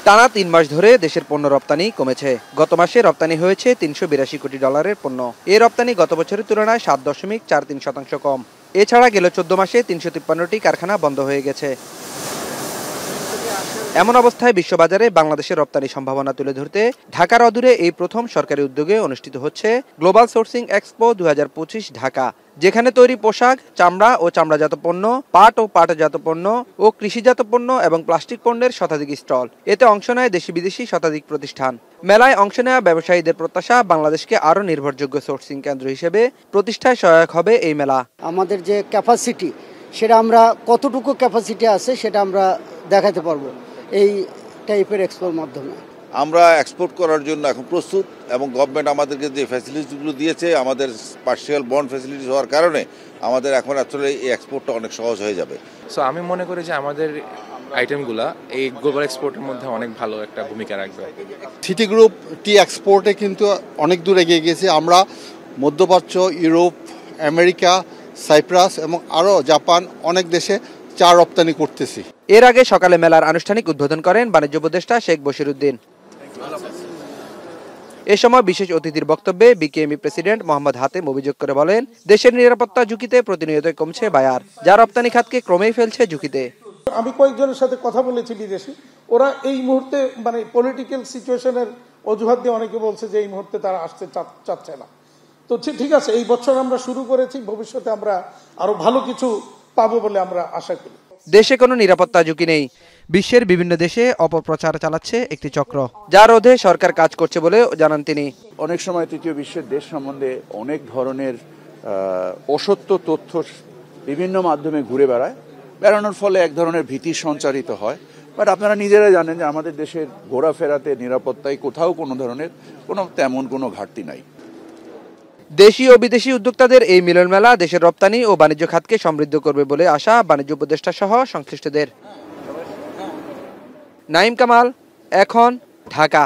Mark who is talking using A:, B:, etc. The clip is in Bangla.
A: টানা ৩ মাস ধরে দেশের পণ্য রপ্তানি কমেছে। গত মাসে রপ্তানি হয়েছে $৩৮২ কোটি পণ্য। এই রপ্তানি গত বছরের তুলনায় ৭.৪৩% কম। এছাড়া গেল ১৪ মাসে ৩৫৩টি কারখানা বন্ধ হয়ে গেছে। এমন অবস্থায় বিশ্ববাজারে বাংলাদেশের রপ্তানি সম্ভাবনা তুলে ধরতে ঢাকার অদূরে এই প্রথম সরকারি উদ্যোগে অনুষ্ঠিত হচ্ছে গ্লোবাল সোর্সিং এক্সপো ২০২৫ ঢাকা, যেখানে তৈরি পোশাক, চামড়া ও চামড়াজাত পণ্য, পাট ও পাটজাত পণ্য ও কৃষিজাত পণ্য এবং প্লাস্টিক পণ্যের শতাধিক স্টল। এতে অংশ নেয় দেশি বিদেশি শতাধিক প্রতিষ্ঠান। মেলায় অংশ নেওয়া ব্যবসায়ীদের প্রত্যাশা, বাংলাদেশকে আরও নির্ভরযোগ্য সোর্সিং কেন্দ্র হিসেবে প্রতিষ্ঠায় সহায়ক হবে এই মেলা।
B: আমাদের যে ক্যাপাসিটি, সেটা আমরা কতটুকু ক্যাপাসিটি আছে সেটা আমরা দেখাতে পারবো এই টাইপের এক্সপোর মাধ্যমে।
C: আমরা এক্সপোর্ট করার জন্য এখন প্রস্তুত এবং গভর্নমেন্ট আমাদেরকে যে ফ্যাসিলিটিসগুলো দিয়েছে, আমাদের পার্সিয়াল বন্ড ফ্যাসিলিটিস হওয়ার কারণে আমাদের এখন আসলে এই এক্সপোর্টটা অনেক সহজ হয়ে যাবে।
D: সো আমি মনে করি যে আমাদের আইটেমগুলা এই গ্লোবাল এক্সপোর্টের মধ্যে অনেক ভালো একটা ভূমিকা রাখবে।
E: সিটি গ্রুপ টি এক্সপোর্টে কিন্তু অনেক দূর এগিয়ে গেছে। আমরা মধ্যপ্রাচ্য, ইউরোপ, আমেরিকা, সাইপ্রাস এবং আরও জাপান অনেক দেশে চা রপ্তানি করতেছি।
A: এর আগে সকালে মেলার আনুষ্ঠানিক উদ্বোধন করেন বাণিজ্য উপদেষ্টা শেখ বশিরউদ্দিন। এ সময় বিশেষ অতিথির বক্তব্যে বিকেএমই প্রেসিডেন্ট মোহাম্মদ হাতেম অভিযোগ করে বলেন, দেশের নিরাপত্তা ঝুঁকিতে প্রতিনিয়ত কমছে বায়ার, যা রপ্তানি খাতকে ক্রমেই ফেলছে ঝুঁকিতে।
F: আমি কয়েকজনের সাথে কথা বলেছি বিদেশি, ওরা এই মুহূর্তে মানে পলিটিক্যাল সিচুয়েশনের অজুহাত দিয়ে অনেকে বলছে যে এই মুহূর্তে তারা আসতে চাচ্ছে না। তো ঠিক আছে, এই বছর আমরা শুরু করেছি, ভবিষ্যতে আমরা আরো ভালো কিছু পাবো বলে আমরা আশা করি।
A: দেশে কোনো নিরাপত্তা ঝুঁকি নেই। বিশ্বের বিভিন্ন দেশে অপপ্রচার চালাচ্ছে একটি চক্র, যা রোধে সরকার কাজ করছে বলে জানান তিনি।
G: অনেক সময় তৃতীয় বিশ্বের দেশ সম্বন্ধে অনেক ধরনের অসত্য তথ্য বিভিন্ন মাধ্যমে ঘুরে বেড়ানোর ফলে এক ধরনের ভীতি সঞ্চারিত হয়। বাট আপনারা নিজেরা জানেন যে আমাদের দেশের ঘোরাফেরাতে নিরাপত্তায় কোথাও তেমন কোনো ঘাটতি নাই।
A: দেশি ও বিদেশি উদ্যোক্তাদের এই মিলন মেলা দেশের রপ্তানি ও বাণিজ্য খাতকে সমৃদ্ধ করবে বলে আশা বাণিজ্য উপদেষ্টা সহ সংশ্লিষ্টদের। নাঈম কামাল, এখন, ঢাকা।